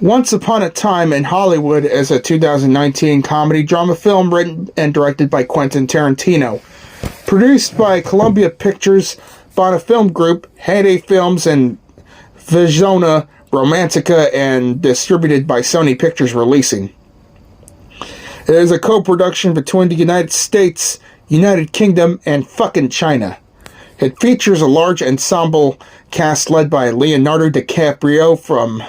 Once Upon a Time in Hollywood is a 2019 comedy drama film written and directed by Quentin Tarantino. Produced by Columbia Pictures, Bonna Film Group, Heyday Films, and Visiona Romantica, and distributed by Sony Pictures Releasing. It is a co-production between the United States, United Kingdom, and fucking China. It features a large ensemble cast led by Leonardo DiCaprio from...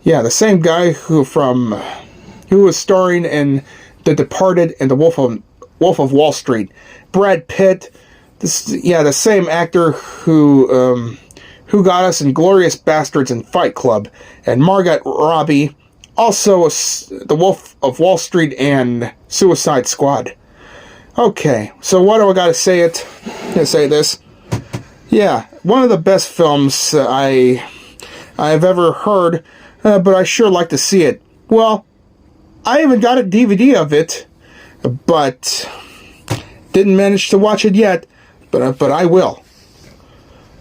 the same guy who was starring in The Departed and The Wolf of Wall Street. Brad Pitt, the same actor who got us Inglourious Bastards and Fight Club, and Margot Robbie, also The Wolf of Wall Street and Suicide Squad. Okay, so what do I gotta say it? I'm gonna say this. Yeah, one of the best films I've ever heard. But I sure like to see it. Well, I even got a DVD of it, but didn't manage to watch it yet, but I will.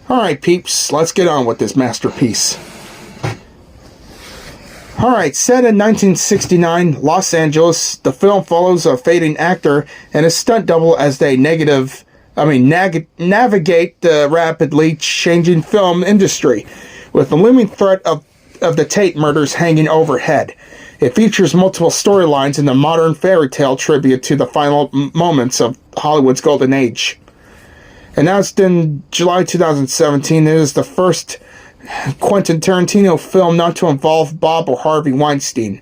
Alright, peeps, let's get on with this masterpiece. Alright, set in 1969, Los Angeles, the film follows a fading actor and his stunt double as they navigate the rapidly changing film industry, with the looming threat of the Tate murders hanging overhead. It features multiple storylines in the modern fairy tale tribute to the final moments of Hollywood's golden age. Announced in July 2017, it is the first Quentin Tarantino film not to involve Bob or Harvey Weinstein.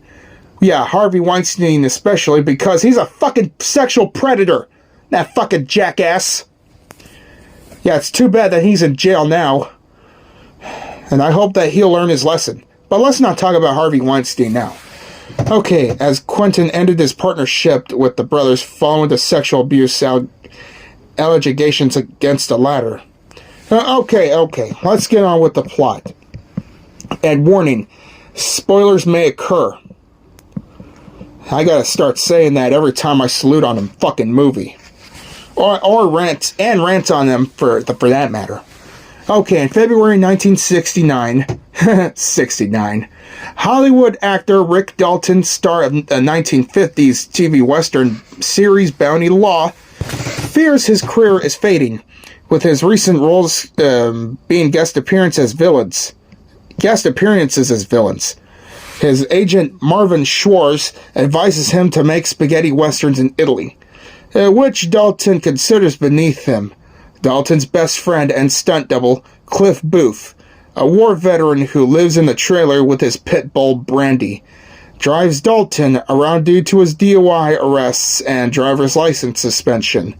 Yeah, Harvey Weinstein especially, because he's a fucking sexual predator. That fucking jackass. Yeah, it's too bad that he's in jail now. And I hope that he'll learn his lesson. But let's not talk about Harvey Weinstein now. Okay, as Quentin ended his partnership with the brothers following the sexual abuse allegations against the latter. Okay, let's get on with the plot. And warning, spoilers may occur. I gotta start saying that every time I salute on a fucking movie. Or rant on them for that matter. Okay, in February 1969, Hollywood actor Rick Dalton, star of the 1950s TV Western series Bounty Law, fears his career is fading, with his recent roles being guest appearances as villains. His agent Marvin Schwartz advises him to make spaghetti westerns in Italy, which Dalton considers beneath him. Dalton's best friend and stunt double, Cliff Booth, a war veteran who lives in the trailer with his pit bull Brandy, drives Dalton around due to his DUI arrests and driver's license suspension.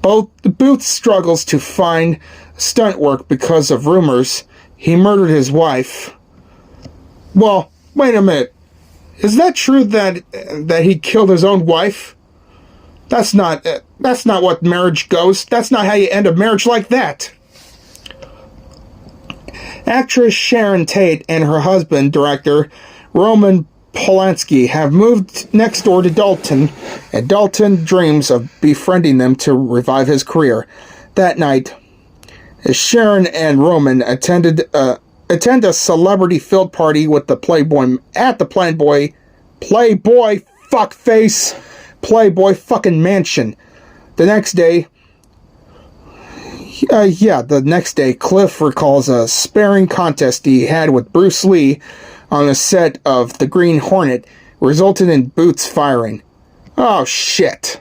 Booth struggles to find stunt work because of rumors he murdered his wife. Well, wait a minute. Is that true that he killed his own wife? That's not what marriage goes. That's not how you end a marriage like that. Actress Sharon Tate and her husband, director Roman Polanski, have moved next door to Dalton, and Dalton dreams of befriending them to revive his career. That night, Sharon and Roman attend a celebrity-filled party with the Playboy fucking mansion. The next day, Cliff recalls a sparring contest he had with Bruce Lee on the set of The Green Hornet, resulting in Booth's firing. Oh, shit.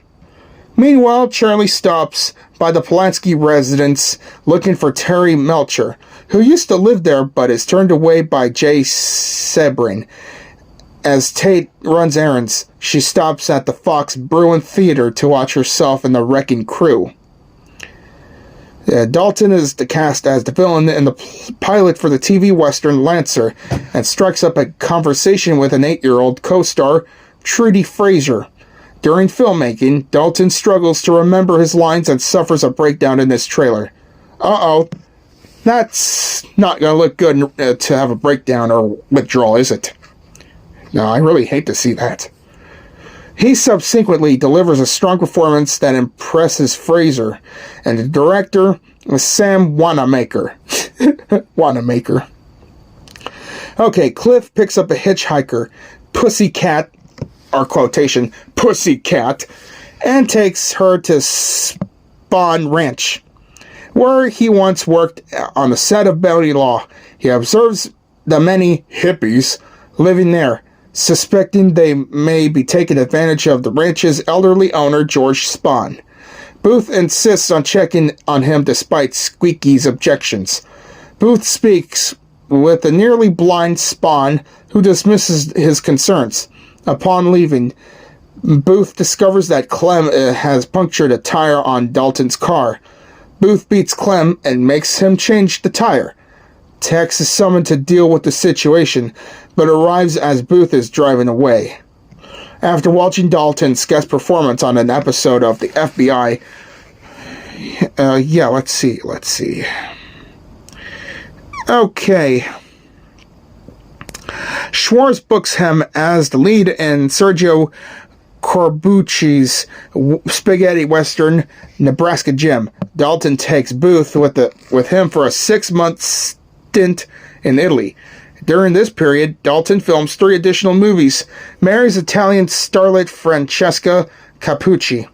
Meanwhile, Charlie stops by the Polanski residence looking for Terry Melcher, who used to live there but is turned away by Jay Sebring. As Tate runs errands, she stops at the Fox Bruin Theater to watch herself and the wrecking crew. Dalton is cast as the villain in the pilot for the TV Western Lancer, and strikes up a conversation with an 8-year-old co-star, Trudy Fraser. During filmmaking, Dalton struggles to remember his lines and suffers a breakdown in this trailer. Uh-oh. That's not going to look good to have a breakdown or withdrawal, is it? No, I really hate to see that. He subsequently delivers a strong performance that impresses Fraser, and the director is Sam Wanamaker. Okay, Cliff picks up a hitchhiker, Pussycat, or quotation, Pussycat, and takes her to Spawn Ranch, where he once worked on the set of Bounty Law. He observes the many hippies living there, suspecting they may be taking advantage of the ranch's elderly owner, George Spawn. Booth insists on checking on him despite Squeaky's objections. Booth speaks with the nearly blind Spawn, who dismisses his concerns. Upon leaving, Booth discovers that Clem has punctured a tire on Dalton's car. Booth beats Clem and makes him change the tire. Tex is summoned to deal with the situation, but arrives as Booth is driving away. After watching Dalton's guest performance on an episode of the FBI, let's see. Okay. Schwartz books him as the lead in Sergio Corbucci's spaghetti western, Nebraska Jim. Dalton takes Booth with him for a 6-month stint in Italy. During this period, Dalton films 3 additional movies, marries Italian starlet Francesca Capucci,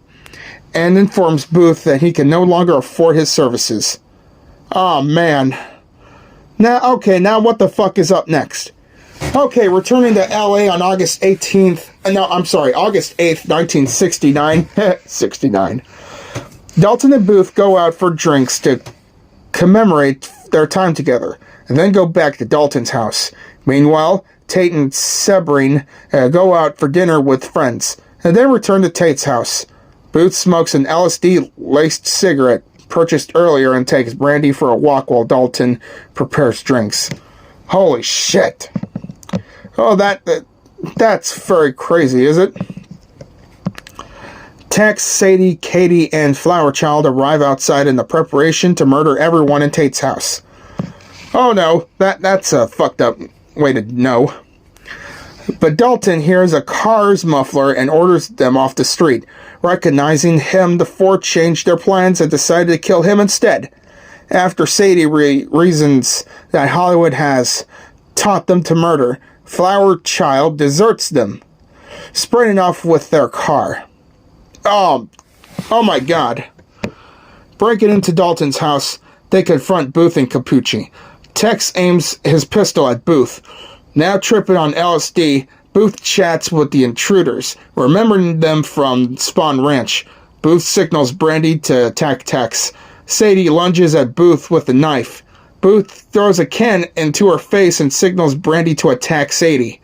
and informs Booth that he can no longer afford his services. Oh man. Now what the fuck is up next? Okay, returning to LA on August 8th, 1969. 69. Dalton and Booth go out for drinks to commemorate their time together, and then go back to Dalton's house. Meanwhile, Tate and Sebrine go out for dinner with friends, and then return to Tate's house. Booth smokes an LSD-laced cigarette purchased earlier and takes Brandy for a walk while Dalton prepares drinks. Holy shit. Oh, that's very crazy, is it? Tex, Sadie, Katie, and Flower Child arrive outside in the preparation to murder everyone in Tate's house. Oh no, that's a fucked up way to know. But Dalton hears a car's muffler and orders them off the street. Recognizing him, the 4 change their plans and decide to kill him instead. After Sadie reasons that Hollywood has taught them to murder, Flower Child deserts them, spreading off with their car. Oh my god. Breaking into Dalton's house, they confront Booth and Capucci. Tex aims his pistol at Booth. Now tripping on LSD, Booth chats with the intruders, remembering them from Spawn Ranch. Booth signals Brandy to attack Tex. Sadie lunges at Booth with a knife. Booth throws a can into her face and signals Brandy to attack Sadie.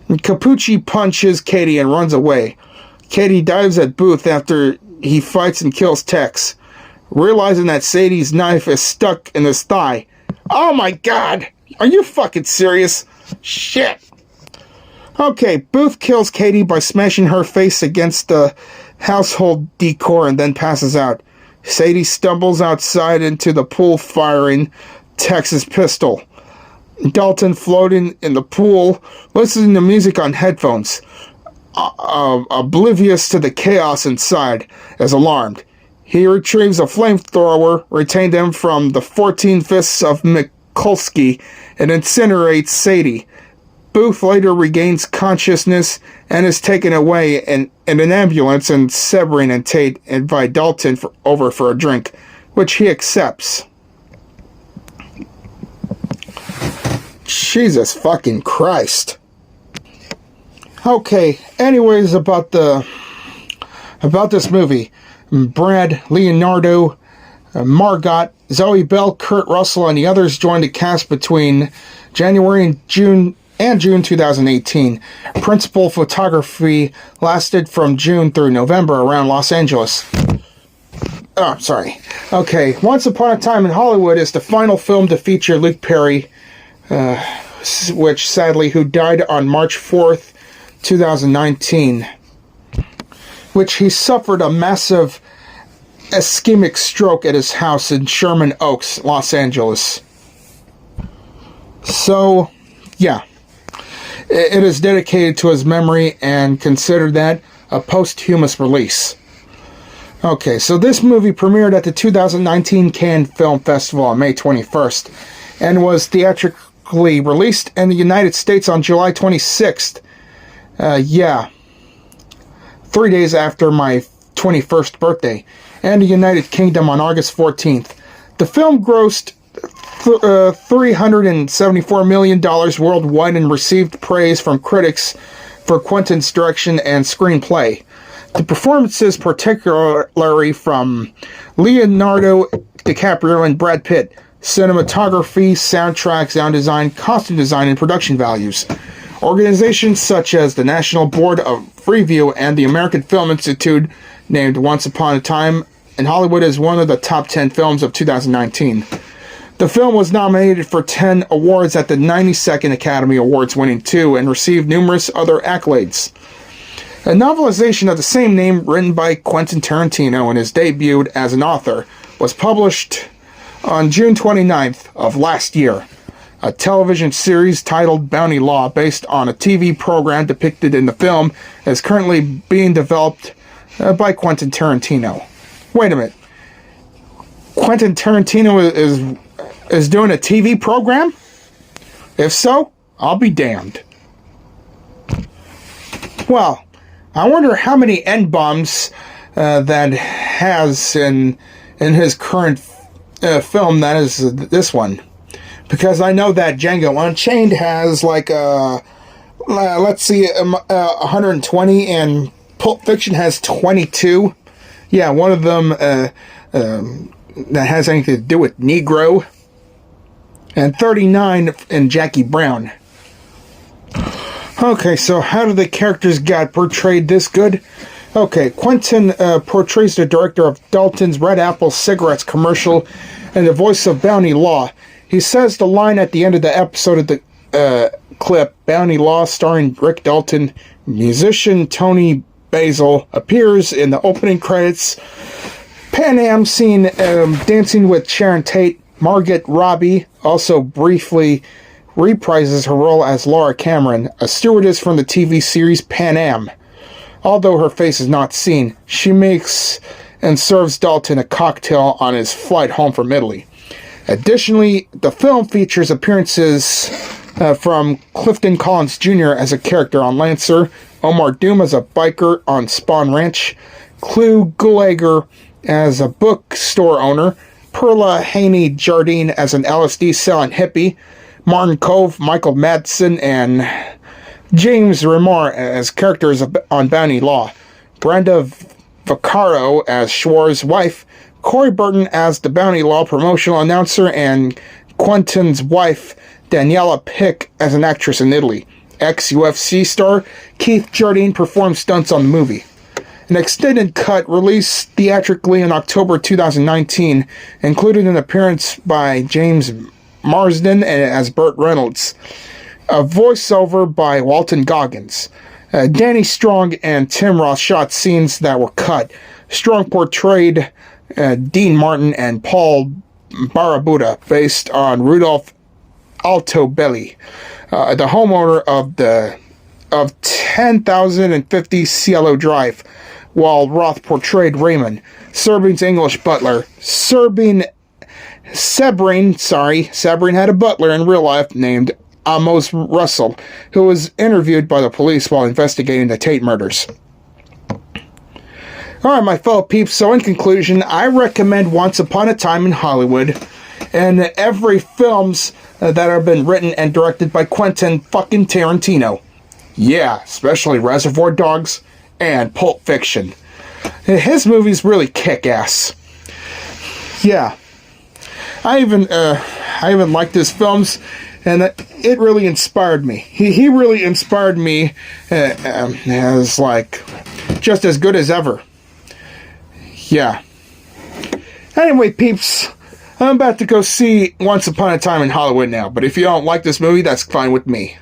Capucci punches Katie and runs away. Katie dives at Booth after he fights and kills Tex, realizing that Sadie's knife is stuck in his thigh. Oh my god! Are you fucking serious? Shit! Okay, Booth kills Katie by smashing her face against the household decor and then passes out. Sadie stumbles outside into the pool firing Tex's pistol. Dalton floating in the pool, listening to music on headphones, oblivious to the chaos inside, is alarmed. He retrieves a flamethrower retained him from the 14 Fists of Mikulski and incinerates Sadie. Booth later regains consciousness and is taken away in an ambulance, and Sebrine and Tate invite Dalton over for a drink, which he accepts. Jesus fucking Christ. Okay, anyways, about this movie. Brad, Leonardo, Margot, Zoe Bell, Kurt Russell, and the others joined the cast between January and June 2018. Principal photography lasted from June through November around Los Angeles. Oh, sorry. Okay, Once Upon a Time in Hollywood is the final film to feature Luke Perry, who died on March 4th, 2019. Which he suffered a massive ischemic stroke at his house in Sherman Oaks, Los Angeles. So, yeah. It is dedicated to his memory and considered that a posthumous release. Okay, so this movie premiered at the 2019 Cannes Film Festival on May 21st and was theatrically theatrically released in the United States on July 26th. 3 days after my 21st birthday, and the United Kingdom on August 14th. The film grossed $374 million worldwide and received praise from critics for Quentin's direction and screenplay. The performances, particularly from Leonardo DiCaprio and Brad Pitt, cinematography, soundtrack, sound design, costume design, and production values. Organizations such as the National Board of Review and the American Film Institute named Once Upon a Time in Hollywood as one of the top 10 films of 2019. The film was nominated for 10 awards at the 92nd Academy Awards, winning 2, and received numerous other accolades. A novelization of the same name, written by Quentin Tarantino and is debuted as an author, was published on June 29th of last year. A television series titled Bounty Law, based on a TV program depicted in the film, is currently being developed by Quentin Tarantino. Wait a minute. Quentin Tarantino is doing a TV program? If so, I'll be damned. Well, I wonder how many N-bombs that has in his current film that is this one. Because I know that Django Unchained has like 120, and Pulp Fiction has 22. Yeah, one of them that has anything to do with Negro. And 39 in Jackie Brown. Okay, so how do the characters get portrayed this good? Okay, Quentin portrays the director of Dalton's Red Apple Cigarettes commercial and the voice of Bounty Law. He says the line at the end of the episode of the clip, Bounty Law, starring Rick Dalton, musician Tony Basil, appears in the opening credits. Pan Am scene dancing with Sharon Tate. Margot Robbie also briefly reprises her role as Laura Cameron, a stewardess from the TV series Pan Am. Although her face is not seen, she makes and serves Dalton a cocktail on his flight home from Italy. Additionally, the film features appearances from Clifton Collins Jr. as a character on Lancer, Omar Doom as a biker on Spawn Ranch, Clu Gulager as a bookstore owner, Perla Haney Jardine as an LSD selling hippie, Martin Cove, Michael Madsen, and James Remar as characters on Bounty Law, Brenda Vaccaro as Schwartz's wife, Corey Burton as the Bounty Law promotional announcer, and Quentin's wife, Daniela Pick, as an actress in Italy. Ex-UFC star Keith Jardine performed stunts on the movie. An extended cut released theatrically in October 2019 included an appearance by James Marsden as Burt Reynolds, a voiceover by Walton Goggins. Danny Strong and Tim Roth shot scenes that were cut. Strong portrayed Dean Martin and Paul Barabuda, based on Rudolph Altobelli, the homeowner of 10,050 Cielo Drive, while Roth portrayed Raymond, Serbine's English butler. Sabine had a butler in real life named Amos Russell, who was interviewed by the police while investigating the Tate murders. Alright, my fellow peeps, so in conclusion, I recommend Once Upon a Time in Hollywood and every films that have been written and directed by Quentin fucking Tarantino. Yeah, especially Reservoir Dogs and Pulp Fiction. His movies really kick ass. Yeah. I even liked his films, and it really inspired me. He really inspired me as like just as good as ever. Yeah. Anyway, peeps, I'm about to go see Once Upon a Time in Hollywood now, but if you don't like this movie, that's fine with me.